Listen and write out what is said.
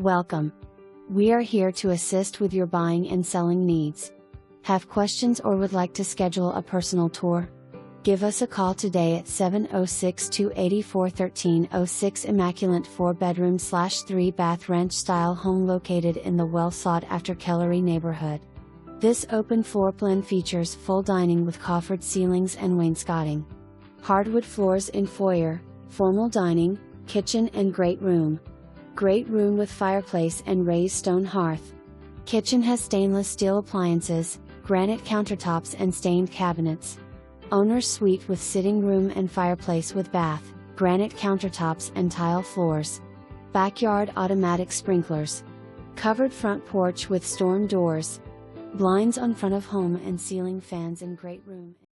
Welcome. We are here to assist with your buying and selling needs. Have questions or would like to schedule a personal tour? Give us a call today at 706-284-1306. Immaculant 4-bedroom/3-bath ranch-style home located in the well-sought-after Kelarie neighborhood. This open floor plan features full dining with coffered ceilings and wainscoting. Hardwood floors in foyer, formal dining, kitchen and great room. Great room with fireplace and raised stone hearth. Kitchen has stainless steel appliances, granite countertops and stained cabinets. Owner's suite with sitting room and fireplace with bath, granite countertops and tile floors. Backyard automatic sprinklers. Covered front porch with storm doors. Blinds on front of home and ceiling fans in great room.